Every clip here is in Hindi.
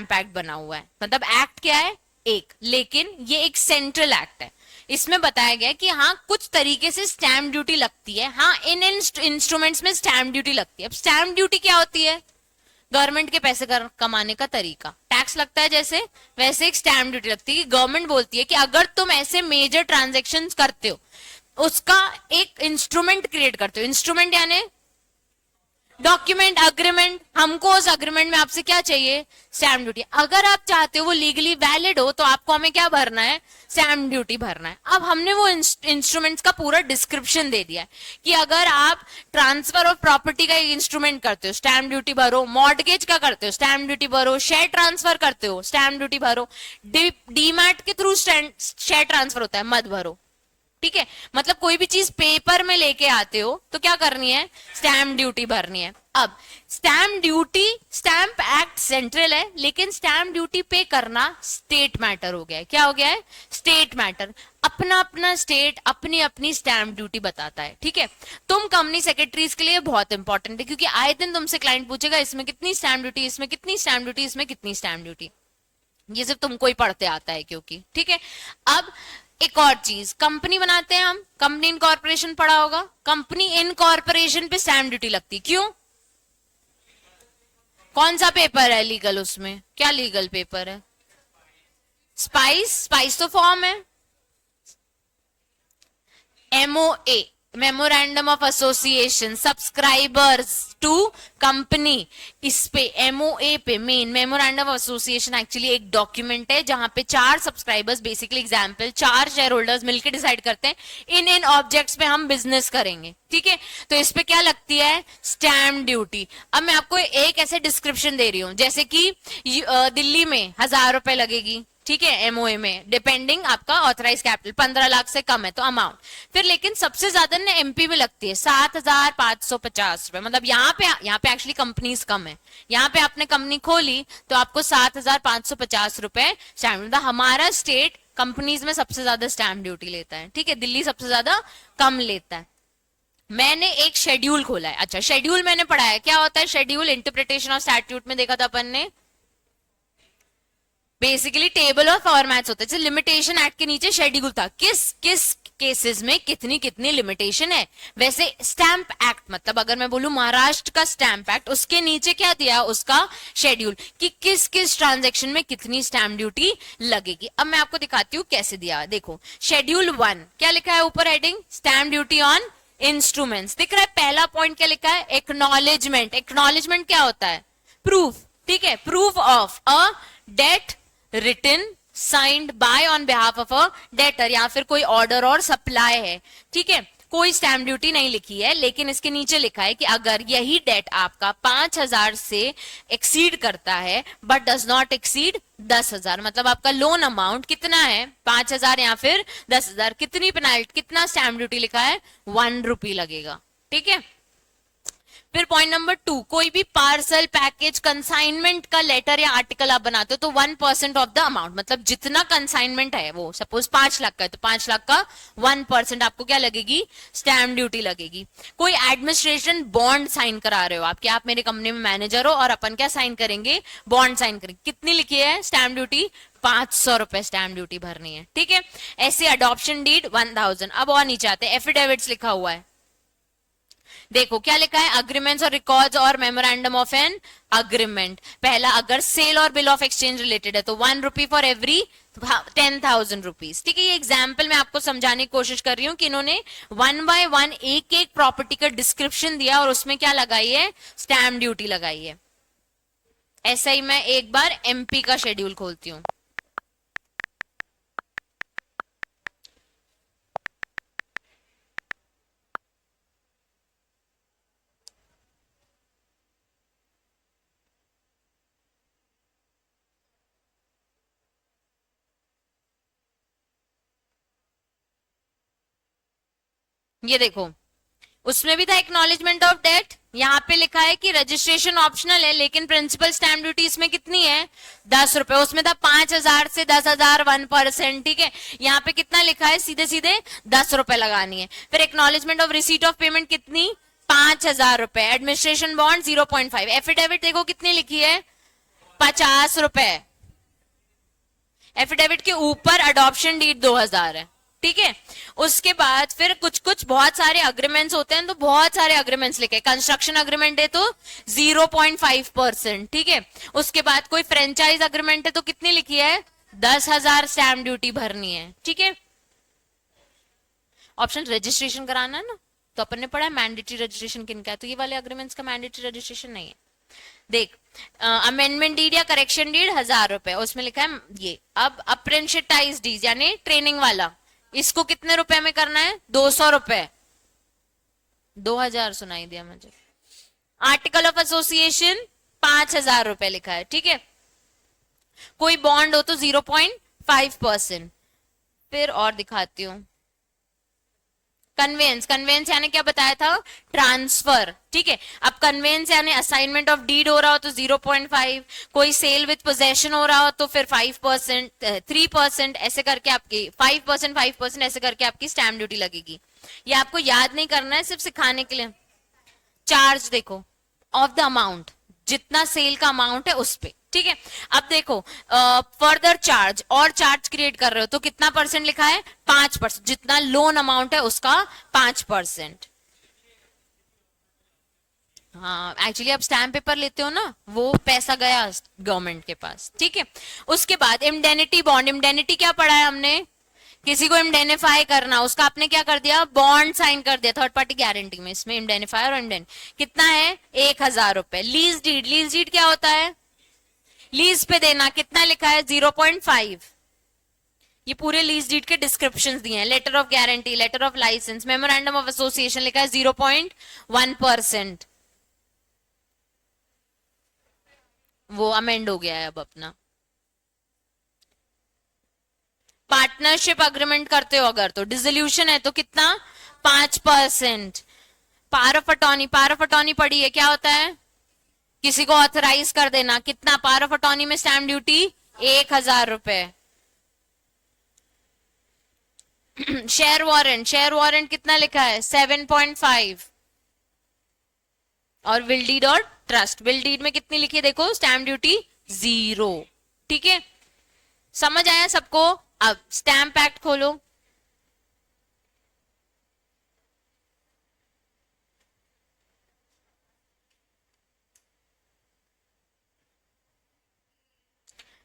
स्टैंप एक्ट बना हुआ है। मतलब एक्ट क्या है? एक, लेकिन ये एक सेंट्रल एक्ट है। इसमें बताया गया है कि हाँ कुछ तरीके से स्टैंप ड्यूटी लगती है, हाँ इन इंस्ट्रूमेंट्स में स्टैंप ड्यूटी लगती है। अब स्टैंप ड्यूटी क्या होती है? गवर्नमेंट के पैसे कमाने का तरीका। टैक्स लगता है जैसे, वैसे एक स्टैंप ड्यूटी लगती है कि गवर्नमेंट बोलती है कि अगर तुम ऐसे मेजर ट्रांजैक्शंस करते हो, उसका एक इंस्ट्रूमेंट क्रिएट करते हो। इंस्ट्रूमेंट यानी डॉक्यूमेंट, अग्रीमेंट। हमको उस अग्रीमेंट में आपसे क्या चाहिए? Stamp duty. अगर आप चाहते हो वो लीगली वैलिड हो तो आपको हमें क्या भरना है? स्टैंप ड्यूटी भरना है। अब हमने वो इंस्ट्रूमेंट्स का पूरा डिस्क्रिप्शन दे दिया है कि अगर आप ट्रांसफर ऑफ प्रॉपर्टी का एक इंस्ट्रूमेंट करते हो, स्टैंप ड्यूटी भरो। मॉर्टगेज का करते हो, स्टैंप ड्यूटी भरो। शेयर ट्रांसफर करते हो, स्टैंप ड्यूटी भरो। डीमैट के थ्रू शेयर ट्रांसफर होता है, मत भरो। ठीक है, मतलब कोई भी चीज पेपर में लेके आते हो तो क्या करनी है? स्टैंप ड्यूटी भरनी है। अब stamp duty, stamp act central है, लेकिन स्टैंप ड्यूटी पे करना स्टेट मैटर हो गया है। क्या हो गया है? State matter. अपना अपना स्टेट अपनी अपनी स्टैंप ड्यूटी बताता है। ठीक है, तुम कंपनी सेक्रेटरीज के लिए बहुत इंपॉर्टेंट है, क्योंकि आए दिन तुमसे क्लाइंट पूछेगा इसमें कितनी स्टैंप ड्यूटी, इसमें कितनी स्टैंप ड्यूटी, इसमें कितनी स्टैंप ड्यूटी। ये सिर्फ तुमको ही पढ़ते आता है क्योंकि। ठीक है, अब एक और चीज, कंपनी बनाते हैं हम, कंपनी इनकॉर्पोरेशन पढ़ा होगा। कंपनी इनकॉर्पोरेशन पे स्टैंप ड्यूटी लगती, क्यों? कौन सा पेपर है लीगल? उसमें क्या लीगल पेपर है? स्पाइस, स्पाइस तो फॉर्म है। MOA, memorandum of association, subscribers to company, इस पे एमओए पे, main memorandum of association actually एक डॉक्यूमेंट है जहां पे 4 subscribers, basically example 4 share holders मिलकर डिसाइड करते हैं इन ऑब्जेक्ट्स पे हम बिजनेस करेंगे। ठीक है, तो इस पे क्या लगती है? Stamp duty. अब मैं आपको एक ऐसे डिस्क्रिप्शन दे रही हूं, जैसे कि दिल्ली में 1000 रुपए लगेगी। ठीक है, एमओए में डिपेंडिंग आपका ऑथराइज कैपिटल 15 लाख से कम है तो अमाउंट। फिर लेकिन सबसे ज्यादा ना एमपी में लगती है 7550 रुपए। मतलब यहाँ पे एक्चुअली कंपनीज कम है। यहाँ पे आपने कंपनी खोली तो आपको 7550 रुपए स्टैंप। मतलब हमारा स्टेट कंपनीज में सबसे ज्यादा स्टैंप ड्यूटी लेता है। ठीक है, दिल्ली सबसे ज्यादा कम लेता है। मैंने एक शेड्यूल खोला है। अच्छा, शेड्यूल मैंने पढ़ा है, क्या होता है शेड्यूल? इंटरप्रिटेशन ऑफ स्टैट्यूट में देखा था अपन ने। बेसिकली टेबल ऑफ फॉर्मेट्स होते हैं। लिमिटेशन एक्ट के नीचे शेड्यूल था, किस किस केसेस में कितनी कितनी लिमिटेशन है। वैसे स्टैंप एक्ट, मतलब अगर मैं बोलूं महाराष्ट्र का स्टैंप एक्ट, उसके नीचे क्या दिया? उसका शेड्यूल, कि किस किस ट्रांजैक्शन में कितनी स्टैंप ड्यूटी लगेगी। अब मैं आपको दिखाती हूँ कैसे दिया। देखो शेड्यूल 1 क्या लिखा है ऊपर heading? Stamp duty on instruments. दिख रहा है पहला पॉइंट क्या लिखा है? एक्नॉलेजमेंट। एक्नॉलेजमेंट क्या होता है? प्रूफ। ठीक है, proof of a debt written signed by on behalf of a debtor, या फिर कोई ऑर्डर और सप्लाई है। ठीक है, कोई स्टैंप ड्यूटी नहीं लिखी है, लेकिन इसके नीचे लिखा है कि अगर यही डेट आपका 5000 से एक्सीड करता है बट डज नॉट एक्सीड 10,000, मतलब आपका लोन अमाउंट कितना है? 5000 या फिर 10,000, कितनी पेनाल्टी, कितना स्टैंप ड्यूटी लिखा है? 1 रुपी लगेगा। ठीक है, फिर पॉइंट नंबर 2, कोई भी पार्सल, पैकेज, कंसाइनमेंट का लेटर या आर्टिकल आप बनाते हो तो 1% ऑफ द अमाउंट, मतलब जितना कंसाइनमेंट है वो सपोज 5 लाख का है तो 5 लाख का 1% आपको क्या लगेगी? स्टैंप ड्यूटी लगेगी। कोई एडमिनिस्ट्रेशन बॉन्ड साइन करा रहे हो आप, कि आप मेरे कंपनी में मैनेजर हो और अपन क्या साइन करेंगे? बॉन्ड साइन करेंगे। कितनी लिखी है स्टैंप ड्यूटी? 500 रुपए स्टैंप ड्यूटी भरनी है। ठीक है, ऐसे अडॉप्शन डीड 1000। अब और नीचे आते हैं, एफिडेविट्स लिखा हुआ है। देखो क्या लिखा है? अग्रीमेंट्स और रिकॉर्ड्स और मेमोरेंडम ऑफ एन अग्रीमेंट। पहला, अगर सेल और बिल ऑफ एक्सचेंज रिलेटेड है तो 1 रुपी फॉर एवरी 10,000 रुपीज। ठीक है, ये एग्जाम्पल मैं आपको समझाने की कोशिश कर रही हूँ कि इन्होंने 1 by 1 एक एक प्रॉपर्टी का डिस्क्रिप्शन दिया और उसमें क्या लगाई है? स्टैंप ड्यूटी लगाई है। ऐसा ही मैं एक बार एमपी का शेड्यूल खोलती हूँ। ये देखो, उसमें भी था एक्नॉलेजमेंट ऑफ डेट। यहाँ पे लिखा है कि रजिस्ट्रेशन ऑप्शनल है, लेकिन प्रिंसिपल स्टैंप ड्यूटी इसमें कितनी है? 10 रुपए। उसमें था 5000 से 10,000 1%। ठीक है, यहाँ पे कितना लिखा है? सीधे सीधे 10 रुपए लगानी है। फिर acknowledgement of receipt of payment कितनी? 5000 रुपए। Administration bond 0.5। एफिडेविट देखो कितनी लिखी है? ₹50। एफिडेविट के ऊपर अडॉप्शन डीड 2000 है, ठीक है। उसके बाद फिर कुछ कुछ बहुत सारे अग्रीमेंट्स होते हैं, तो बहुत सारे अग्रीमेंट्स लिखे। कंस्ट्रक्शन अग्रीमेंट है तो 0.5%, ठीक है। उसके बाद कोई फ्रेंचाइज अग्रीमेंट है तो कितनी लिखी है, 10,000 स्टैम्प ड्यूटी भरनी है, ठीक है। ऑप्शन रजिस्ट्रेशन कराना है ना, तो अपन ने पढ़ा मैंडेटरी रजिस्ट्रेशन किनका है, तो ये वाले अग्रीमेंट्स का मैंडेटरी रजिस्ट्रेशन नहीं है। देख, अमेंडमेंट डीड या करेक्शन डीड ₹1000, उसमें लिखा है ये। अब अप्रेंटिस डीड यानी ट्रेनिंग वाला, इसको कितने रुपए में करना है, ₹200। 2000 सुनाई दिया मुझे। आर्टिकल ऑफ एसोसिएशन ₹5000 लिखा है, ठीक है। कोई बॉन्ड हो तो 0.5%। फिर और दिखाती हूं, कन्वेंस। कन्वेंस यानी क्या बताया था, ट्रांसफर, ठीक है। अब कन्वेंस यानी असाइनमेंट ऑफ डीड हो रहा हो तो 0.5, कोई सेल विद पोजेशन हो रहा हो तो फिर 5%, 3%, ऐसे करके आपकी 5%, 5% ऐसे करके आपकी स्टैम्प ड्यूटी लगेगी। ये आपको याद नहीं करना है, सिर्फ सिखाने के लिए। चार्ज देखो, ऑफ द अमाउंट, जितना सेल का अमाउंट है उस पे, ठीक है। अब देखो, फर्दर चार्ज, और चार्ज क्रिएट कर रहे हो तो कितना परसेंट लिखा है, 5%, जितना लोन अमाउंट है उसका 5%। हाँ, एक्चुअली आप स्टैम्प पेपर लेते हो ना, वो पैसा गया गवर्नमेंट के पास, ठीक है। उसके बाद इंडेनिटी बॉन्ड। इंडेनिटी क्या पढ़ा है हमने, किसी को इंडेनिफाई करना, उसका आपने क्या कर दिया, बॉन्ड साइन कर दिया थर्ड पार्टी गारंटी में। इसमें इंडेनिफायर और इंडेन कितना है, ₹1000। लीज डीड, लीज डीड क्या होता है, लीज पे देना, कितना लिखा है, 0.5। ये पूरे लीज डीड के डिस्क्रिप्शंस दिए हैं। Letter of guarantee, letter of licence, memorandum of association लिखा है 0.1%। वो अमेंड हो गया है अब अपना। पार्टनरशिप अग्रीमेंट करते हो अगर, तो डिसोल्यूशन है तो कितना, 5%। Power of attorney, power of attorney पढ़ी है, क्या होता है, किसी को ऑथराइज कर देना, कितना, पावर ऑफ अटॉर्नी में stamp duty ₹1000। Share warrant, share warrant कितना लिखा है, 7.5। और विल डीड और ट्रस्ट, विल डीड में कितनी लिखी है, देखो स्टैम्प ड्यूटी 0, ठीक है। समझ आया सबको। अब स्टैम्प एक्ट खोलो।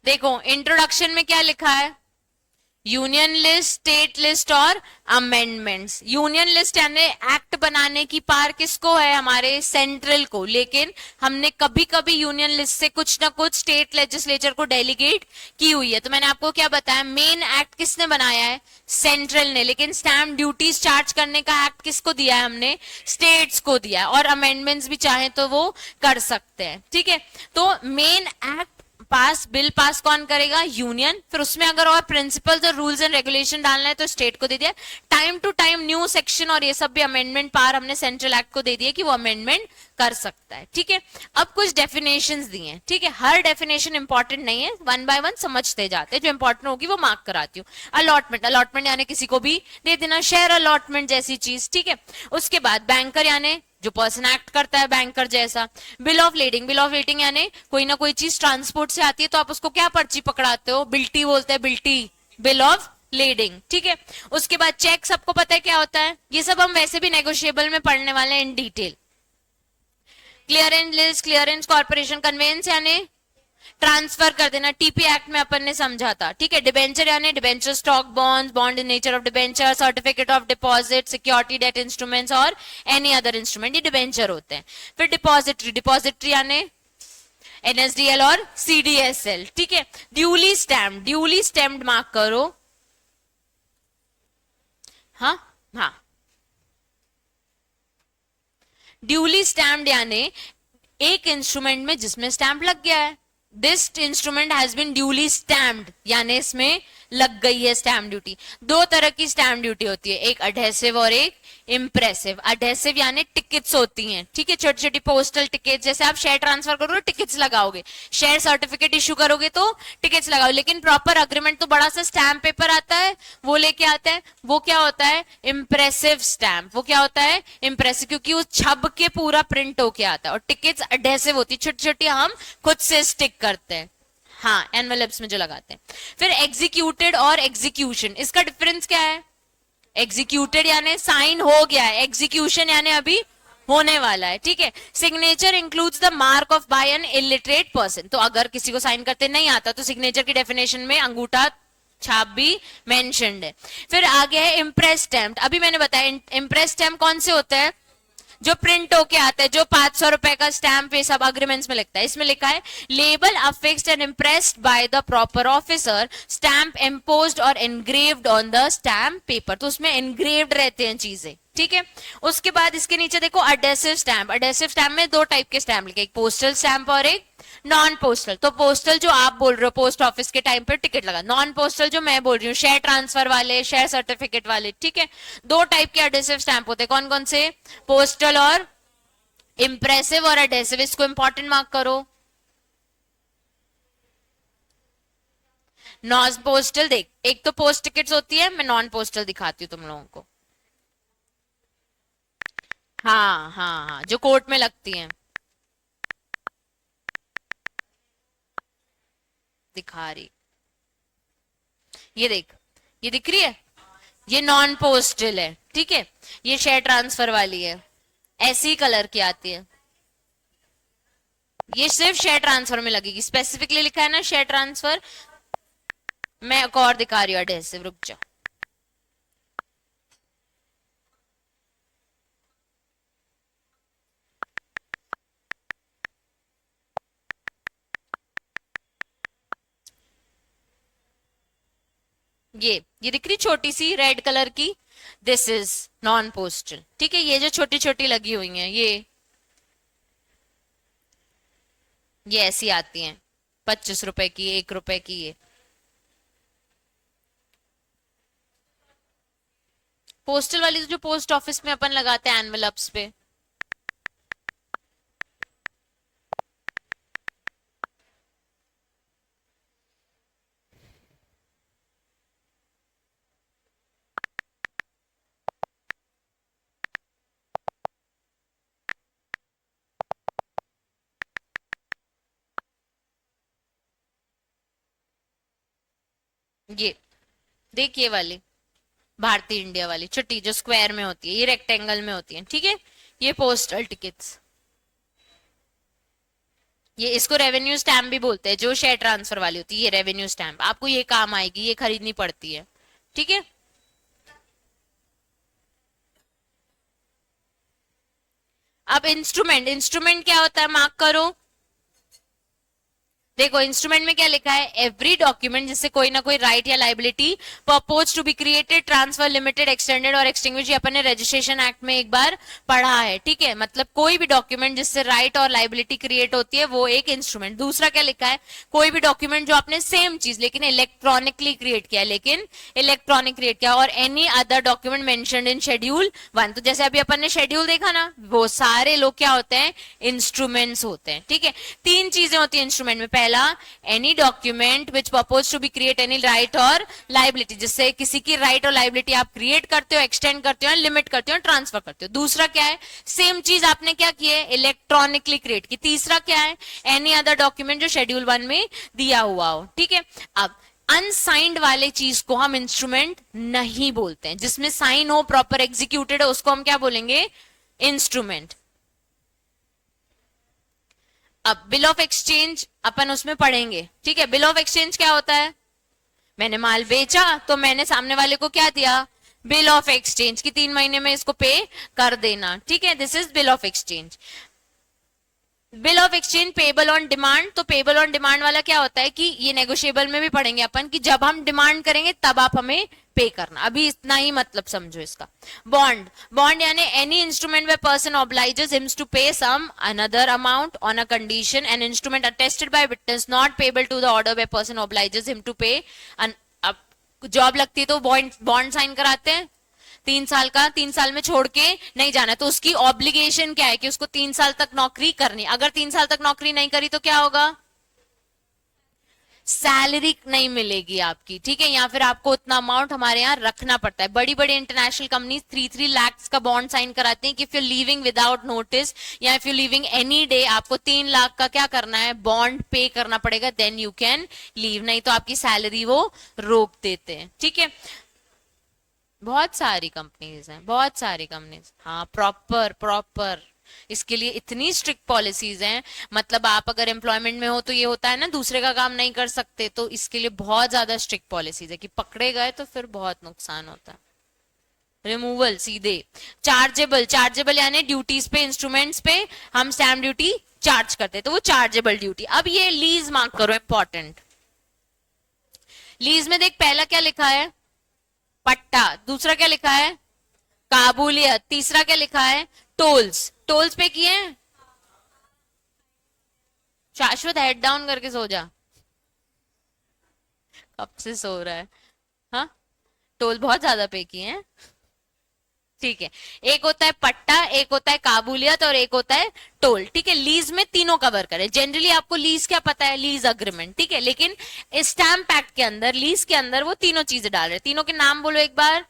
देखो इंट्रोडक्शन में क्या लिखा है, यूनियन लिस्ट, स्टेट लिस्ट और अमेंडमेंट्स। यूनियन लिस्ट यानी एक्ट बनाने की पावर किसको है, हमारे सेंट्रल को, लेकिन हमने कभी कभी यूनियन लिस्ट से कुछ ना कुछ स्टेट लेजिस्लेचर को डेलीगेट की हुई है। तो मैंने आपको क्या बताया, मेन एक्ट किसने बनाया है, सेंट्रल ने, लेकिन स्टैम्प ड्यूटीज चार्ज करने का एक्ट किसको दिया है, हमने स्टेट्स को दिया है। और अमेंडमेंट्स भी चाहे तो वो कर सकते हैं, ठीक है। तो मेन एक्ट पास, बिल पास कौन करेगा, यूनियन। फिर उसमें अगर और प्रिंसिपल्स और रूल्स एंड रेगुलेशन डालना है तो स्टेट को दे दिया। Time to time new section और ये सब भी अमेंडमेंट पावर हमने सेंट्रल एक्ट को दे दिया कि वो अमेंडमेंट कर सकता है, ठीक है। अब कुछ डेफिनेशंस दिए हैं, ठीक है। हर डेफिनेशन इंपॉर्टेंट नहीं है, वन बाय वन समझते जाते हैं, जो इंपॉर्टेंट होगी वो मार्क कराती हूँ। अलॉटमेंट, अलॉटमेंट यानी किसी को भी दे देना, शेयर अलॉटमेंट जैसी चीज, ठीक है। उसके बाद बैंकर यानी जो पर्सन एक्ट करता है बैंकर जैसा। Bill of leading, bill of leading यानी कोई ना कोई चीज ट्रांसपोर्ट से आती है तो आप उसको क्या पर्ची पकड़ाते हो, बिल्टी बोलते हैं, बिल्टी, बिल ऑफ लीडिंग, ठीक है। उसके बाद चेक, सबको पता है क्या होता है, ये सब हम वैसे भी नेगोशिएबल में पढ़ने वाले हैं in detail. Clearance list, clearance corporation, conveyance यानी ट्रांसफर कर देना, टीपी एक्ट में अपन ने समझा था, ठीक है। डिबेंचर यानी debenture, stock bonds, bond in nature of debenture, certificate of deposit, security, debt instruments और एनी अदर इंस्ट्रूमेंट, ये डिबेंचर होते हैं। फिर डिपॉजिटरी, डिपॉजिटरी यानी एनएसडीएल और सीडीएसएल, ठीक है। Duly stamped, duly stamped mark करो, हाँ हाँ, ड्यूली स्टैम्प्ड यानी एक इंस्ट्रूमेंट में जिसमें स्टैम्प लग गया है, this instrument has been duly stamped यानी इसमें लग गई है स्टैम्प ड्यूटी। दो तरह की स्टैम्प ड्यूटी होती है, एक अडहेसिव और एक इम्प्रेसिव। अडहेसिव यानी टिकट्स होती हैं, ठीक है, छोटी छोटी पोस्टल टिकट, जैसे आप शेयर ट्रांसफर करोगे टिकट्स लगाओगे, शेयर सर्टिफिकेट इशू करोगे तो टिकट्स लगाओ, लेकिन प्रॉपर अग्रीमेंट तो बड़ा सा स्टैम्प पेपर आता है, वो लेके आता है, वो क्या होता है इम्प्रेसिव स्टैम्प। वो क्या होता है इम्प्रेसिव, क्योंकि वो छप के पूरा प्रिंट होके आता है, और टिकट्स अडहेसिव होती है, छोटी छोटी हम खुद से स्टिक करते हैं, हाँ एनवेलप्स में जो लगाते हैं। फिर एग्जीक्यूटेड और एग्जीक्यूशन, इसका डिफरेंस क्या है? एग्जीक्यूटेड यानी साइन हो गया है, एग्जीक्यूशन यानी अभी होने वाला है, ठीक है। Signature includes the mark of by an illiterate person, तो अगर किसी को साइन करते नहीं आता तो सिग्नेचर की डेफिनेशन में अंगूठा छाप भी मेंशन्ड है। फिर आगे है इम्प्रेस स्टैम्प। अभी मैंने बताया इम्प्रेस स्टैम्प कौन से होते हैं, जो प्रिंट होके आता है, जो 500 रुपए का स्टैम्प ये सब अग्रीमेंट्स में लिखता है। इसमें लिखा है label affixed and impressed by the proper officer, stamp imposed और engraved on the stamp paper, तो उसमें एनग्रेव्ड रहते हैं चीजें, ठीक है। उसके बाद इसके नीचे देखो अडेसिव स्टैम्प। अडेसिव स्टैम्प में दो टाइप के स्टैम्प लिखे, एक पोस्टल स्टैम्प और एक नॉन पोस्टल। तो पोस्टल जो आप बोल रहे हो पोस्ट ऑफिस के टाइम पर टिकट लगा, नॉन पोस्टल जो मैं बोल रही हूँ शेयर ट्रांसफर वाले, शेयर सर्टिफिकेट वाले, ठीक है। दो टाइप के अडेसिव स्टैम्प होते हैं, कौन कौन से? पोस्टल और इम्प्रेसिव और अडेसिव। इसको इंपॉर्टेंट मार्क करो। नॉन पोस्टल देख, एक तो पोस्ट टिकट्स होती है, मैं नॉन पोस्टल दिखाती हूँ तुम लोगों को। हाँ हाँ हाँ, जो कोर्ट में लगती हैं, दिखा रही, ये देख, ये दिख रही है, ये नॉन पोस्टल है, ठीक है। ये शेयर ट्रांसफर वाली है, ऐसी कलर की आती है, ये सिर्फ शेयर ट्रांसफर में लगेगी, स्पेसिफिकली लिखा है ना शेयर ट्रांसफर। मैं एक और दिखा रही हूँ एडहेसिव, रुक जाओ। ये दिख रही छोटी सी रेड कलर की, दिस इज नॉन पोस्टल, ठीक है। ये जो छोटी छोटी लगी हुई हैं ये ऐसी आती हैं, 25 रुपए की, 1 रुपए की। ये पोस्टल वाली तो जो पोस्ट ऑफिस में अपन लगाते हैं एनवेलप्स पे, ये देख, ये वाली भारतीय इंडिया वाली छोटी जो स्क्वायर में होती है, ये रेक्टेंगल में होती है, ठीक है। ये पोस्टल टिकट्स, ये इसको रेवेन्यू स्टैम्प भी बोलते हैं, जो शेयर ट्रांसफर वाली होती है, ये रेवेन्यू स्टैम्प आपको ये काम आएगी, ये खरीदनी पड़ती है, ठीक है। अब इंस्ट्रूमेंट, इंस्ट्रूमेंट क्या होता है मार्क करो। देखो इंस्ट्रूमेंट में क्या लिखा है, एवरी डॉक्यूमेंट जिससे कोई ना कोई राइट या liability purpose to be created, transfer, limited, extended और एक्सटिंग्विश, ये अपन ने रजिस्ट्रेशन एक्ट में एक बार पढ़ा है, ठीक है। मतलब कोई भी डॉक्यूमेंट जिससे राइट और लाइबिलिटी क्रिएट होती है वो एक इंस्ट्रूमेंट। दूसरा क्या लिखा है, कोई भी डॉक्यूमेंट जो आपने सेम चीज लेकिन इलेक्ट्रॉनिकली क्रिएट किया, और any other document mentioned in schedule 1। तो जैसे अभी अपन ने शेड्यूल देखा ना, वो सारे लोग क्या होते हैं, इंस्ट्रूमेंट्स होते हैं, ठीक है। तीन चीजें होती है इंस्ट्रूमेंट में, पहला any document which purpose to be create any right और लाइबिलिटी, जिससे किसी की राइट और लाइबिलिटी आप क्रिएट करते हो, एक्सटेंड करते हो, लिमिट करते हो, ट्रांसफर करते हो। दूसरा क्या है, सेम चीज आपने क्या की है, इलेक्ट्रॉनिकली क्रिएट की। तीसरा क्या है, एनी अदर डॉक्यूमेंट जो शेड्यूल 1 में दिया हुआ हो, ठीक है। अब अनसाइंड वाले चीज को हम इंस्ट्रूमेंट नहीं बोलते हैं, जिसमें साइन हो, प्रॉपर एग्जीक्यूटेड हो, उसको हम क्या बोलेंगे, इंस्ट्रूमेंट। अब बिल ऑफ एक्सचेंज अपन उसमें पढ़ेंगे, ठीक है। बिल ऑफ एक्सचेंज क्या होता है, मैंने माल बेचा तो मैंने सामने वाले को क्या दिया, बिल ऑफ एक्सचेंज की 3 महीने में इसको पे कर देना, ठीक है। This is bill of exchange. Bill of exchange payable on demand, तो पेबल ऑन डिमांड वाला क्या होता है कि ये नेगोशिएबल में भी पढ़ेंगे अपन कि जब हम डिमांड करेंगे तब आप हमें पे करना, अभी इतना ही मतलब समझो इसका। बॉन्ड, बॉन्ड यानी any instrument way person obliges hims to pay some another amount on a condition, an instrument attested by witness not payable to the order way person obliges him to pay job लगती है तो बॉन्ड बॉन्ड साइन कराते हैं 3 साल का, 3 साल में छोड़ के नहीं जाना, तो उसकी ऑब्लिगेशन क्या है कि उसको 3 साल तक नौकरी करनी। अगर 3 साल तक नौकरी नहीं करी तो क्या होगा, सैलरी नहीं मिलेगी आपकी, ठीक है, या फिर आपको उतना अमाउंट हमारे यहाँ रखना पड़ता है। बड़ी बड़ी इंटरनेशनल कंपनी 3-3 लाख का बॉन्ड साइन कराती हैं कि if you leaving without notice या if you leaving any day, आपको 3 लाख का क्या करना है, बॉन्ड पे करना पड़ेगा, देन यू कैन लीव, नहीं तो आपकी सैलरी वो रोक देते हैं, ठीक है। बहुत सारी कंपनीज हैं, बहुत सारी कंपनीज, हाँ प्रॉपर प्रॉपर इसके लिए इतनी स्ट्रिक्ट पॉलिसीज हैं। मतलब आप अगर एम्प्लॉयमेंट में हो तो ये होता है ना, दूसरे का काम नहीं कर सकते, तो इसके लिए बहुत ज्यादा स्ट्रिक्ट पॉलिसीज है कि पकड़े गए तो फिर बहुत नुकसान होता है। रिमूवल सीधे। चार्जेबल, चार्जेबल यानी ड्यूटीज पे, इंस्ट्रूमेंट्स पे हम स्टैम्प ड्यूटी चार्ज करते हैं, तो वो चार्जेबल ड्यूटी। अब ये लीज मार्क करो, इंपॉर्टेंट। लीज में देख पहला क्या लिखा है, पट्टा, दूसरा क्या लिखा है, काबूलियत, तीसरा क्या लिखा है, टोल्स। टोल्स पे किए हैं, शाश्वत हेड डाउन करके सो जा, कब से सो रहा है, हाँ टोल बहुत ज्यादा पे किए हैं, ठीक है। एक होता है पट्टा, एक होता है काबूलियत और एक होता है टोल, ठीक है। लीज में तीनों कवर करे। जनरली आपको लीज क्या पता है, लीज अग्रीमेंट, ठीक है, लेकिन स्टैम्प एक्ट के अंदर लीज के अंदर वो तीनों चीजें डाल रहे। तीनों के नाम बोलो एक बार,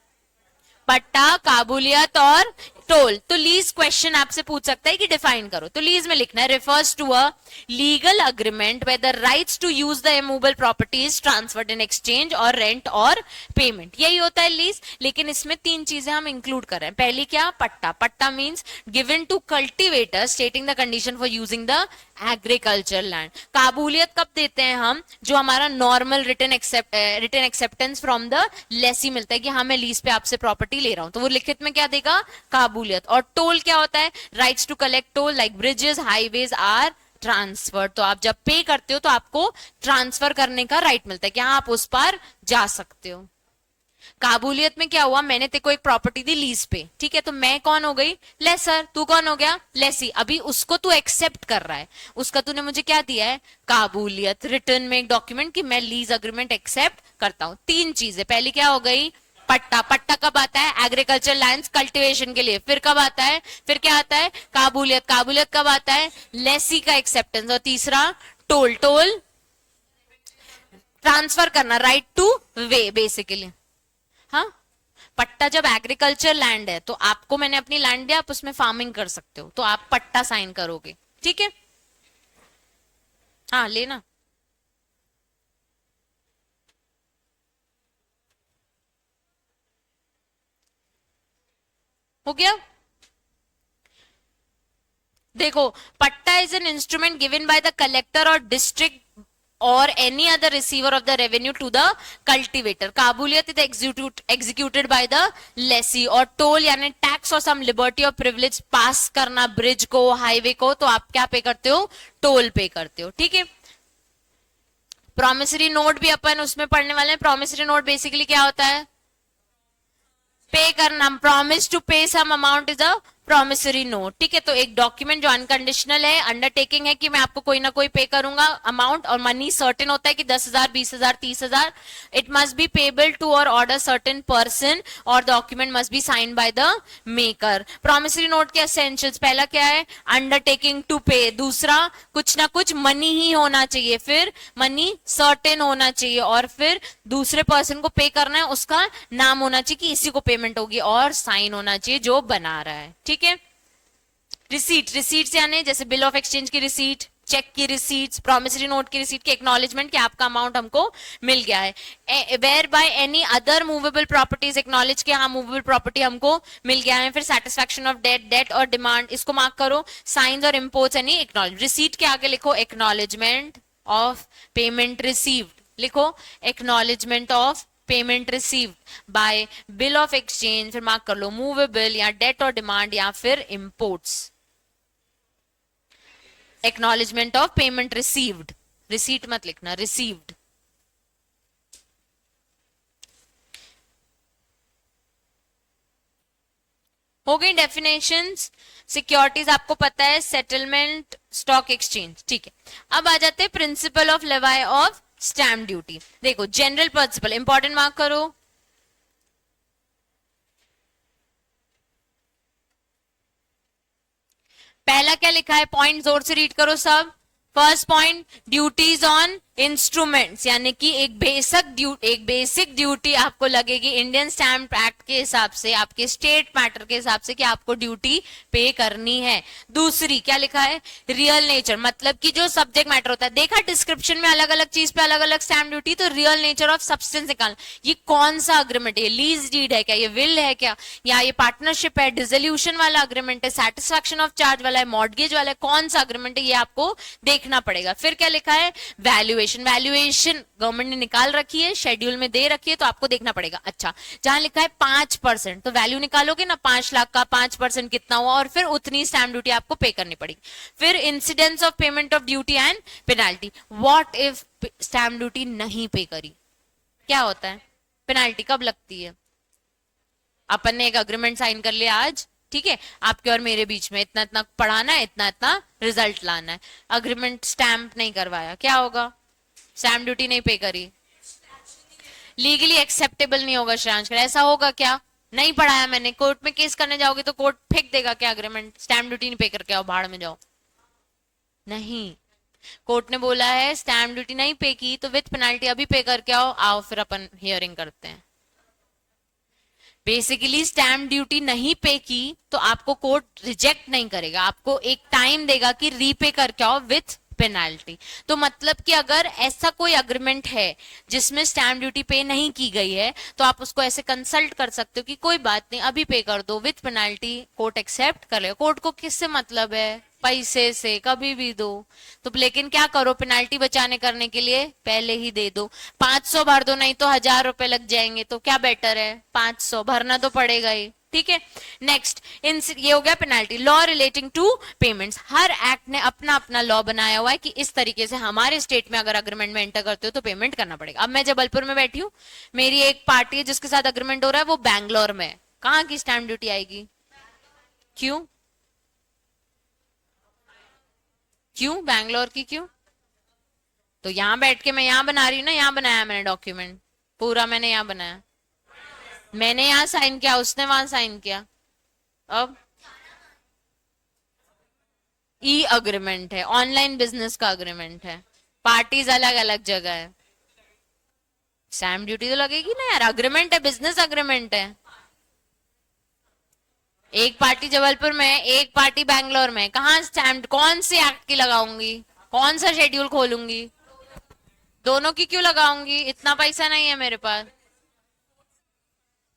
पट्टा, काबूलियत और टोल। तो लीज क्वेश्चन आपसे पूछ सकता है कि डिफाइन करो, तो लीज में लिखना है, refers to a legal agreement where the rights to use the immovable properties transferred in exchange और रेंट और पेमेंट, यही होता है लीज। लेकिन इसमें 3 चीजें हम इंक्लूड कर रहे हैं। पहली क्या, patta. Patta means given to cultivator stating the condition for using the agriculture land. Kabuliyat कब देते हैं हम, जो हमारा normal written acceptance from the lessee मिलता है कि हाँ मैं लीज पे आपसे प्रॉपर्टी ले रहा हूं, तो वो लिखित में क्या देगा, काबूलियत। और टोल क्या होता है, rights to collect toll like bridges highways are transfer. तो आप जब पे करते हो तो आपको ट्रांसफर करने का राइट मिलता है कि हाँ आप उस पर जा सकते हो। काबूलियत में क्या हुआ, मैंने तेको एक प्रॉपर्टी दी लीज पे, ठीक है, तो मैं कौन हो गई, लेसर, तू कौन हो गया, लेसी। अभी उसको तू एक्सेप्ट कर रहा है, उसका तूने मुझे क्या दिया है, काबूलियत, रिटर्न में एक डॉक्यूमेंट कि मैं लीज अग्रीमेंट एक्सेप्ट करता हूं। 3 चीजें, पहली क्या हो गई, पट्टा। पट्टा कब आता है, एग्रीकल्चर लैंड्स कल्टीवेशन के लिए। फिर कब आता है, फिर क्या आता है, काबूलियत। काबूलियत कब आता है, लेसी का एक्सेप्टेंस। और तीसरा टोल। टोल ट्रांसफर करना, राइट टू वे बेसिकली। हाँ, पट्टा जब एग्रीकल्चर लैंड है तो आपको मैंने अपनी लैंड दिया, आप उसमें फार्मिंग कर सकते हो, तो आप पट्टा साइन करोगे, ठीक है। हाँ लेना, हो गया। देखो, पट्टा is an instrument given by the collector और district or any other receiver of the revenue to the cultivator. काबूलियत is executed by the lessee। और टोल यानी टैक्स और सम लिबर्टी और प्रिविलेज पास करना ब्रिज को, हाईवे को, तो आप क्या पे करते हो, टोल पे करते हो, ठीक है। प्रोमिसरी नोट भी अपन उसमें पढ़ने वाले हैं। प्रोमिसरी नोट बेसिकली क्या होता है, पे करना, promise to pay some amount is a promissory note, ठीक है। तो एक डॉक्यूमेंट जो अनकंडीशनल है, अंडरटेकिंग है कि मैं आपको कोई ना कोई पे करूंगा अमाउंट, और मनी सर्टेन होता है कि 10,000, 20,000, 30,000। It must be payable to और ऑर्डर सर्टेन पर्सन और document must be sign by the maker. Promissory note के एसेंशियल्स, पहला क्या है, अंडरटेकिंग टू पे। दूसरा, कुछ ना कुछ मनी ही होना चाहिए, फिर मनी सर्टेन होना चाहिए, और फिर दूसरे पर्सन को पे करना है, उसका नाम होना चाहिए कि इसी को पेमेंट होगी, और साइन होना चाहिए जो बना रहा है, ठीक है। रिसीट, रिसीट यानी जैसे बिल ऑफ एक्सचेंज की रिसीट, चेक की रिसीट्स, प्रॉमिसरी नोट की रिसीट, के एक्नॉलेजमेंट कि आपका अमाउंट हमको मिल गया है। Whereby any other movable properties acknowledge कि हाँ मूवेबल प्रॉपर्टी हमको मिल गया है। फिर सेटिस्फैक्शन ऑफ डेट, डेट और डिमांड, इसको मार्क करो। साइंस और इम्पोर्ट्स यानी एक्नॉलेज। रिसीट के आगे लिखो एक्नॉलेजमेंट ऑफ पेमेंट रिसीव्ड, लिखो acknowledgement of payment received by bill of exchange, फिर मार्क कर लो मूवेबल या डेट और डिमांड या फिर imports. Acknowledgement of payment received, receipt मत लिखना, रिसीव्ड। हो गई डेफिनेशंस। सिक्योरिटीज आपको पता है, सेटलमेंट, स्टॉक एक्सचेंज, ठीक है। अब आ जाते हैं principle of लेवाई of stamp duty. देखो जनरल प्रिंसिपल इंपॉर्टेंट मार्क करो। पहला क्या लिखा है, पॉइंट जोर से रीड करो सब। First point, duties on instruments, यानी कि एक बेसिक ड्यूटी आपको लगेगी इंडियन स्टैम्प एक्ट के हिसाब से, आपके स्टेट मैटर के हिसाब से कि आपको ड्यूटी पे करनी है। दूसरी क्या लिखा है, रियल नेचर, मतलब कि जो सब्जेक्ट मैटर होता है, देखा डिस्क्रिप्शन में अलग अलग चीज पे अलग अलग स्टैम्प ड्यूटी, तो रियल नेचर ऑफ सब्सटेंस निकाल, ये कौन सा अग्रीमेंट है, ये लीज डीड है क्या, ये विल है क्या, या ये पार्टनरशिप है, डिसोल्यूशन वाला अग्रीमेंट है, सेटिस्फैक्शन ऑफ चार्ज वाला है, मॉर्गेज वाला है, कौन सा अग्रीमेंट है, ये आपको देखना पड़ेगा। फिर क्या लिखा है, वैल्यूएशन, वैल्यूएशन गवर्नमेंट ने निकाल रखी है, शेड्यूल में दे रखी है, तो आपको देखना पड़ेगा। अच्छा, जहां लिखा है 5%, तो वैल्यू निकालोगे ना 5 लाख का 5% कितना हुआ, और फिर उतनी स्टैम्प ड्यूटी आपको पे करनी पड़ेगी। फिर incidence of payment of duty and penalty, what if stamp duty नहीं पे करी, क्या होता है, पेनाल्टी कब लगती है। अपन ने एक अग्रीमेंट साइन कर लिया आज, ठीक है, आपके और मेरे बीच में इतना इतना पढ़ाना है, इतना इतना रिजल्ट लाना है, अग्रीमेंट स्टैम्प नहीं करवाया, क्या होगा, स्टैम्प ड्यूटी नहीं पे करी, लीगली एक्सेप्टेबल नहीं होगा श्रेयांश, ऐसा होगा क्या, नहीं पढ़ाया मैंने, कोर्ट में केस करने जाओगे तो कोर्ट फेंक देगा क्या अग्रीमेंट, स्टैम्प ड्यूटी नहीं पे करके आओ, भाड़ में जाओ, नहीं, कोर्ट ने बोला है स्टैम्प ड्यूटी नहीं पे की तो विथ पेनाल्टी अभी पे करके आओ, आओ फिर अपन हियरिंग करते हैं। बेसिकली स्टैम्प ड्यूटी नहीं पे की तो आपको कोर्ट रिजेक्ट नहीं करेगा, आपको एक टाइम देगा कि रीपे करके आओ विथ पेनाल्टी। तो मतलब कि अगर ऐसा कोई अग्रीमेंट है जिसमें स्टैम्प ड्यूटी पे नहीं की गई है, तो आप उसको ऐसे कंसल्ट कर सकते हो कि कोई बात नहीं अभी पे कर दो विथ पेनाल्टी, कोर्ट एक्सेप्ट कर लेगा। कोर्ट को किससे मतलब है, पैसे से, कभी भी दो। तो लेकिन क्या करो, पेनाल्टी बचाने करने के लिए पहले ही दे दो, 500 भर दो, नहीं तो 1000 रुपए लग जाएंगे, तो क्या बेटर है, 500 भरना तो पड़ेगा ही, ठीक है। नेक्स्ट, ये हो गया penalty. Law relating to payments, हर एक्ट ने अपना अपना लॉ बनाया हुआ है कि इस तरीके से हमारे स्टेट में अगर अग्रीमेंट में एंटर करते हो तो पेमेंट करना पड़ेगा। अब मैं जबलपुर में बैठी हूँ, मेरी एक पार्टी है जिसके साथ अग्रीमेंट हो रहा है, वो बैंगलोर में है, कहाँ की स्टैम्प ड्यूटी आएगी, क्यों क्यों बैंगलोर की क्यों, तो यहां बैठ के मैं यहां बना रही हूँ ना, यहां बनाया मैंने डॉक्यूमेंट पूरा, मैंने यहां बनाया, मैंने यहां साइन किया, उसने वहां साइन किया। अब ई अग्रीमेंट है, ऑनलाइन बिजनेस का अग्रीमेंट है, पार्टीज अलग अलग जगह है, स्टैम्प ड्यूटी तो लगेगी ना यार, अग्रीमेंट है, बिजनेस अग्रीमेंट है। एक पार्टी जबलपुर में है, एक पार्टी बैंगलोर में, कहाँ स्टैम्प, कौन सी एक्ट की लगाऊंगी, कौन सा शेड्यूल खोलूंगी, दोनों की क्यों लगाऊंगी, इतना पैसा नहीं है मेरे पास,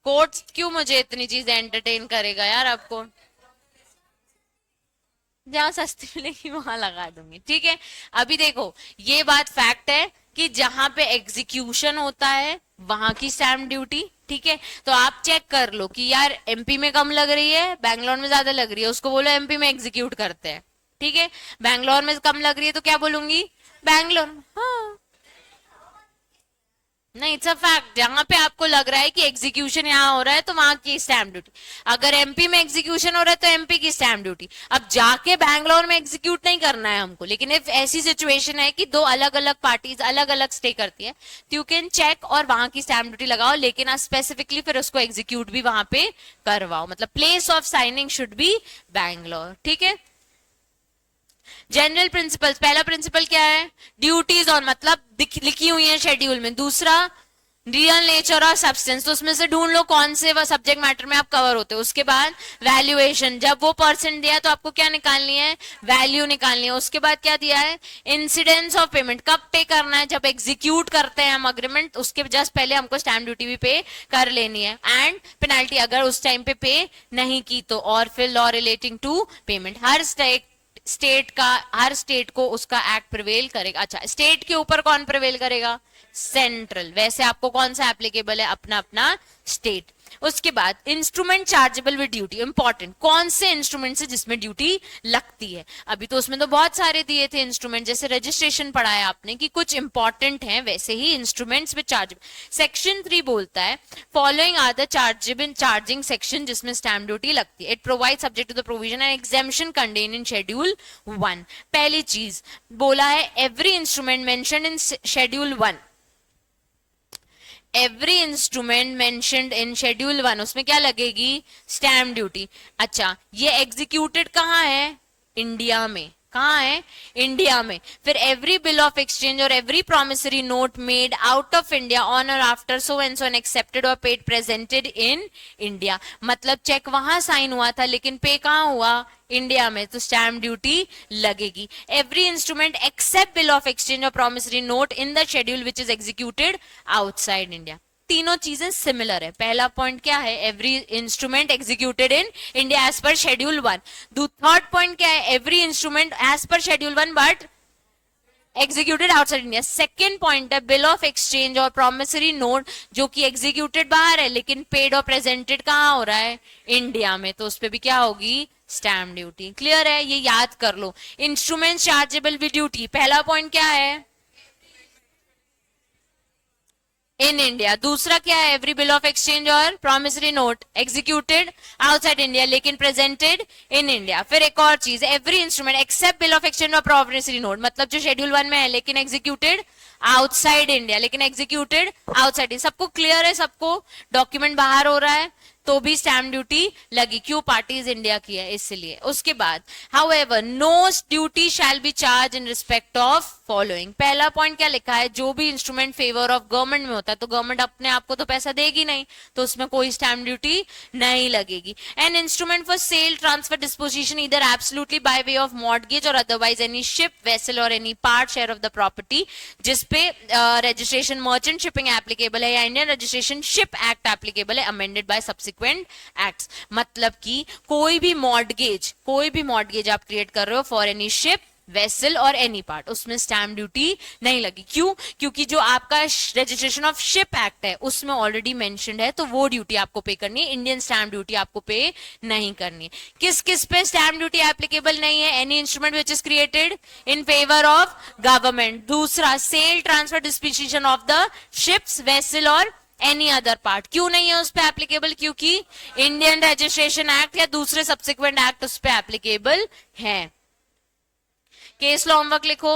कोर्ट क्यों मुझे इतनी चीजें एंटरटेन करेगा यार, आपको जहां सस्ती मिलेगी वहां लगा दूंगी, ठीक है। अभी देखो ये बात फैक्ट है कि जहां पे एग्जीक्यूशन होता है वहां की स्टैम्प ड्यूटी, ठीक है, तो आप चेक कर लो कि यार एमपी में कम लग रही है, बैंगलोर में ज्यादा लग रही है, उसको बोलो एमपी में एग्जीक्यूट करते हैं, ठीक है। बैंगलोर में कम लग रही है तो क्या बोलूंगी, बैंगलोर, हाँ, नहीं, इट्स अ फैक्ट, जहां पे आपको लग रहा है कि एग्जीक्यूशन यहाँ हो रहा है तो वहां की स्टैम्प ड्यूटी, अगर एमपी में एग्जीक्यूशन हो रहा है तो एमपी की स्टैम्प ड्यूटी। अब जाके बैंगलोर में एग्जीक्यूट नहीं करना है हमको, लेकिन इफ ऐसी सिचुएशन है कि दो अलग अलग पार्टीज अलग अलग स्टे करती है तो यू कैन चेक और वहां की स्टैम्प ड्यूटी लगाओ, लेकिन स्पेसिफिकली फिर उसको एग्जीक्यूट भी वहां पे करवाओ, मतलब place of signing should be Bangalore, ठीक है। जनरल प्रिंसिपल्स, पहला प्रिंसिपल क्या है, ड्यूटीज ऑन, मतलब लिखी हुई है शेड्यूल में। दूसरा, रियल नेचर और सब्सटेंस, तो उसमें से ढूंढ लो कौन से सब्जेक्ट मैटर में आप कवर होते हो। उसके बाद वैल्यूएशन, जब वो परसेंट दिया तो आपको क्या निकालनी है, वैल्यू निकालनी है। उसके बाद क्या दिया है, इंसिडेंस ऑफ पेमेंट, कब पे करना है, जब एग्जीक्यूट करते हैं हम अग्रीमेंट, उसके जस्ट पहले हमको स्टैम्प ड्यूटी भी पे कर लेनी है, एंड पेनाल्टी अगर उस टाइम पे नहीं की तो, और फिर लॉ रिलेटिंग टू पेमेंट, हर हर स्टेट को उसका एक्ट प्रिवेल करेगा। अच्छा, स्टेट के ऊपर कौन प्रिवेल करेगा, सेंट्रल, वैसे आपको कौन सा एप्लीकेबल है, अपना अपना स्टेट। उसके बाद instrument chargeable with duty, important, कौन से इंस्ट्रूमेंट से जिसमें ड्यूटी लगती है। अभी तो उसमें तो बहुत सारे दिए थे इंस्ट्रूमेंट, जैसे रजिस्ट्रेशन पढ़ाया आपने कि कुछ इंपॉर्टेंट हैं, वैसे ही इंस्ट्रूमेंट्स विद चार्जेबल। सेक्शन 3 बोलता है following are the chargeable charging section जिसमें स्टैम्प ड्यूटी लगती है। It provide subject to the provision and exemption contain in schedule 1। पहली चीज बोला है every instrument mentioned in schedule 1, every instrument mentioned in schedule 1 उसमें क्या लगेगी, स्टैम्प ड्यूटी। अच्छा, ये एग्जीक्यूटेड कहाँ है, इंडिया में। कहाँ है, इंडिया में। फिर एवरी बिल ऑफ एक्सचेंज और every promissory note made out of India on और आफ्टर सो एंड एक्सेप्टेड और पेड प्रेजेंटेड इन इंडिया, मतलब चेक वहां साइन हुआ था लेकिन पे कहाँ हुआ, इंडिया में, तो स्टैम्प ड्यूटी लगेगी। Every instrument except bill of exchange और promissory note in the schedule which is executed outside India. तीनों चीजें सिमिलर है। पहला पॉइंट क्या है, every instrument executed in India as per schedule 1। Third point क्या है, every instrument as per schedule 1 but executed outside India. Second point है बिल ऑफ एक्सचेंज और प्रोमिसरी नोट जो कि एग्जीक्यूटेड बाहर है लेकिन पेड और प्रेजेंटेड कहाँ हो रहा है, इंडिया में, तो उस पर भी क्या होगी, स्टैम्प ड्यूटी। क्लियर है, ये याद कर लो। इंस्ट्रूमेंट चार्जेबल विद ड्यूटी, पहला पॉइंट क्या है, इन इंडिया। दूसरा क्या है, एवरी बिल ऑफ एक्सचेंज और promissory note executed outside India लेकिन प्रेजेंटेड इन इंडिया। फिर एक और चीज, every instrument except bill of exchange और प्रोमिसरी नोट, मतलब जो शेड्यूल 1 में है लेकिन एग्जीक्यूटेड आउटसाइड इंडिया, लेकिन एग्जीक्यूटेड आउटसाइड इंडिया। सबको क्लियर है, सबको डॉक्यूमेंट बाहर हो रहा है तो भी स्टैम्प ड्यूटी लगी, क्यों, पार्टीज इंडिया की है इसलिए। उसके बाद however no duty shall be charge in respect of following. पहला पॉइंट क्या लिखा है, जो भी इंस्ट्रूमेंट फेवर ऑफ गवर्नमेंट में होता है तो गवर्नमेंट अपने आप को तो पैसा देगी नहीं, तो उसमें कोई स्टैम्प ड्यूटी नहीं लगेगी। An instrument for sale transfer disposition either absolutely by way of mortgage और अदरवाइज एनी शिप वेसल और any part share of the property जिसपे रजिस्ट्रेशन मर्चेंट शिपिंग एप्लीकेबल है या Indian registration ship act applicable है अमेंडेड बाय सब्सिक्वेंट एक्ट्स। मतलब कि कोई भी मॉर्गेज आप क्रिएट कर रहे हो फॉर एनी शिप वेसल और एनी पार्ट, उसमें स्टैम्प ड्यूटी नहीं लगी। क्यों, क्योंकि जो आपका रजिस्ट्रेशन ऑफ शिप एक्ट है उसमें ऑलरेडी मेंशन्ड है, तो वो ड्यूटी आपको पे करनी है, इंडियन स्टैम्प ड्यूटी आपको पे नहीं करनी है। किस किस पे स्टैम्प ड्यूटी एप्लीकेबल नहीं है, any instrument which is created in favour of government. दूसरा, sale transfer disposition of the ships vessel और एनी अदर पार्ट। क्यों नहीं है उस पर एप्लीकेबल, क्योंकि इंडियन रजिस्ट्रेशन एक्ट या दूसरे सब्सिक्वेंट एक्ट उस पर एप्लीकेबल है। केस लॉ होमवर्क लिखो।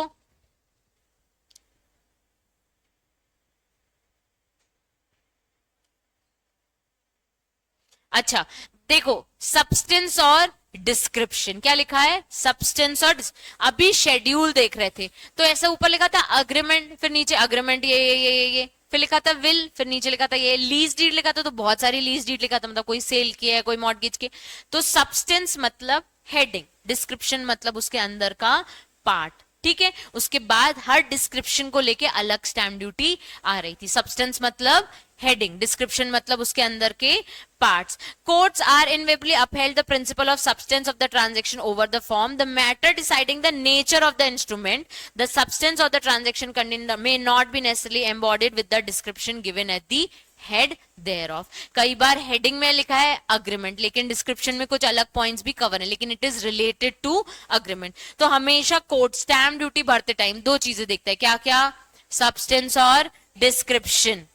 अच्छा देखो, सब्सटेंस और डिस्क्रिप्शन, क्या लिखा है, सब्सटेंस और अभी शेड्यूल देख रहे थे तो ऐसा ऊपर लिखा था अग्रीमेंट, फिर नीचे अग्रीमेंट ये फिर लिखा था विल, फिर नीचे लिखा था ये लीज डीड लिखा था, तो बहुत सारी लीज डीड लिखा था, मतलब कोई सेल की है कोई मॉर्गेज की। तो सब्सटेंस मतलब हेडिंग, डिस्क्रिप्शन मतलब उसके अंदर का पार्ट, ठीक है। उसके बाद हर डिस्क्रिप्शन को लेके अलग स्टैम्प ड्यूटी आ रही थी। सब्सटेंस मतलब हेडिंग, डिस्क्रिप्शन मतलब उसके अंदर के parts. Courts are invariably upheld the principle of substance of the transaction over the form, the matter deciding the nature of the instrument, the substance of the transaction contained may not be necessarily embodied with the description given at the head thereof. कई बार हेडिंग में लिखा है अग्रीमेंट लेकिन डिस्क्रिप्शन में कुछ अलग पॉइंट्स भी कवर है, लेकिन it is related to agreement. तो हमेशा कोर्ट स्टैम्प ड्यूटी भरते टाइम दो चीजें देखता है, क्या क्या, सब्सटेंस और डिस्क्रिप्शन।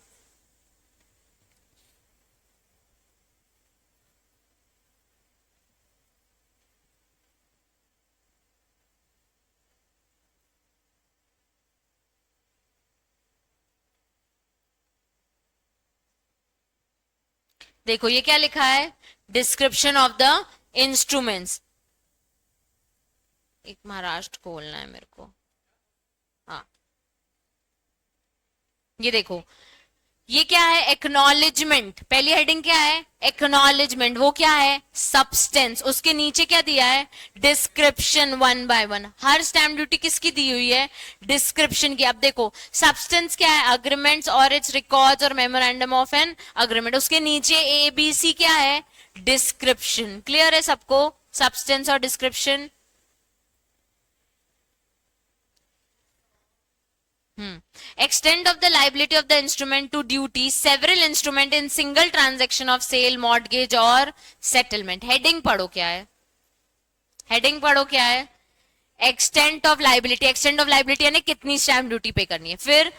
देखो ये क्या लिखा है, डिस्क्रिप्शन ऑफ द इंस्ट्रूमेंट्स। एक महाराष्ट्र खोलना है मेरे को, हाँ ये देखो, ये क्या है, एक्नॉलेजमेंट। पहली हेडिंग क्या है, एक्नॉलेजमेंट, वो क्या है, सब्सटेंस। उसके नीचे क्या दिया है, description, one by one. Her stamp duty किसकी दी हुई है, डिस्क्रिप्शन की। अब देखो सब्सटेंस क्या है, अग्रीमेंट्स और इट्स रिकॉर्ड्स और मेमोरेंडम ऑफ एन अग्रीमेंट। उसके नीचे ABC क्या है, डिस्क्रिप्शन। क्लियर है सबको, सब्सटेंस और description. Extent of the liability of the instrument to duty several instrument in single transaction of sale, mortgage और settlement. Heading पढ़ो क्या है? Heading पढ़ो क्या है? Extent of liability. Extent of liability यानी कितनी स्टैम्प ड्यूटी पे करनी है. फिर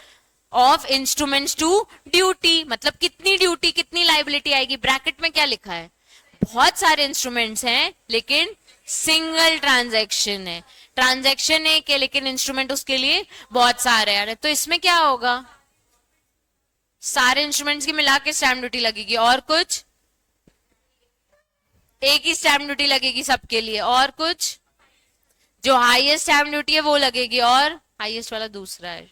ऑफ इंस्ट्रूमेंट्स टू ड्यूटी, मतलब कितनी ड्यूटी कितनी लाइबिलिटी आएगी. ब्रैकेट में क्या लिखा है? बहुत सारे इंस्ट्रूमेंट्स हैं लेकिन सिंगल ट्रांजैक्शन है. ट्रांजैक्शन एक है लेकिन इंस्ट्रूमेंट उसके लिए बहुत सारे हैं. तो इसमें क्या होगा? सारे इंस्ट्रूमेंट्स की मिला के स्टैम्प ड्यूटी लगेगी. और कुछ? एक ही स्टैम्प ड्यूटी लगेगी सबके लिए. और कुछ? जो हाईएस्ट स्टैम्प ड्यूटी है वो लगेगी. और हाईएस्ट वाला दूसरा है.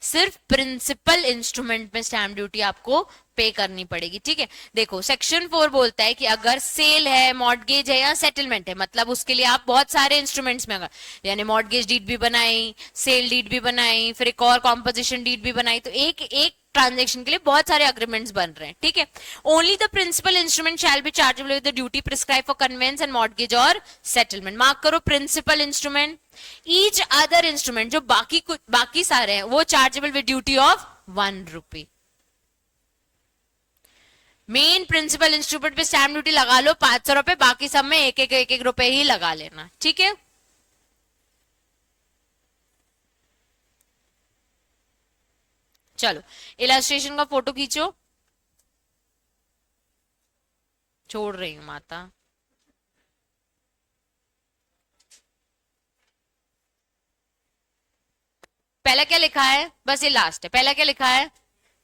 सिर्फ प्रिंसिपल इंस्ट्रूमेंट में स्टैम्प ड्यूटी आपको पे करनी पड़ेगी. ठीक है, देखो सेक्शन 4 बोलता है कि अगर सेल है, मॉर्टगेज है या सेटलमेंट है, मतलब उसके लिए आप बहुत सारे इंस्ट्रूमेंट्स में अगर यानी मॉर्टगेज डीड भी बनाई, सेल डीड भी बनाई, फिर एक और कॉम्पोजिशन डीड भी बनाई, तो एक एक ट्रांजेक्शन के लिए बहुत सारे अग्रीमेंट्स बन रहे हैं. ठीक है, only the principal instrument shall be chargeable with the duty prescribe for conveyance and mortgage और सेटलमेंट. मार्क करो principal instrument. Each other instrument जो बाकी सारे हैं वो chargeable with duty of 1 rupee. Main principal instrument पे स्टैम्प ड्यूटी लगा लो 500 रुपए, बाकी सब में एक रुपए ही लगा लेना. ठीक है, चलो इलास्ट्रेशन का फोटो खींचो. छोड़ रही हूं माता. पहला क्या लिखा है? बस ये लास्ट है. पहला क्या लिखा है?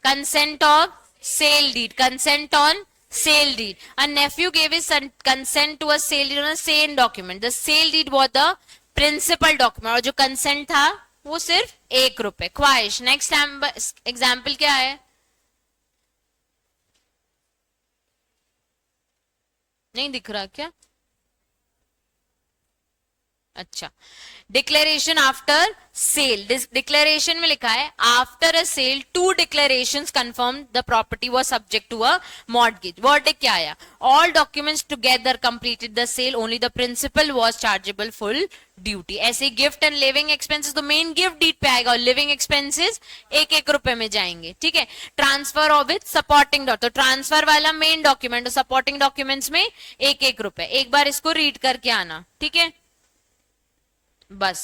Consent of sale deed. Consent on sale deed. A nephew gave his consent to a sale deed on a same document. The sale deed was the principal document. और जो consent था वो सिर्फ 1 रुपए. ख्वाहिश. नेक्स्ट एग्जाम्पल क्या है? नहीं दिख रहा क्या? अच्छा, डिक्लेरेशन आफ्टर सेल. डिक्लेरेशन में लिखा है after a sale 2 declarations confirm the property was subject to a mortgage. Verdict क्या आया? All documents together completed the sale, only the principal was chargeable full duty. ऐसे गिफ्ट एंड लिविंग एक्सपेंसेस तो मेन गिफ्ट डीड पे आएगा और लिविंग एक्सपेंसेस 1 रुपए में जाएंगे. ठीक है, transfer of with supporting document, तो ट्रांसफर वाला मेन डॉक्यूमेंट, सपोर्टिंग डॉक्यूमेंट्स में 1 रुपए. एक बार इसको रीड करके आना. ठीक है, बस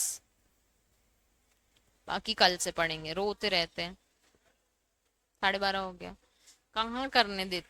बाकी कल से पढ़ेंगे. रोते रहते हैं. 12:30 हो गया. कहाँ करने देते.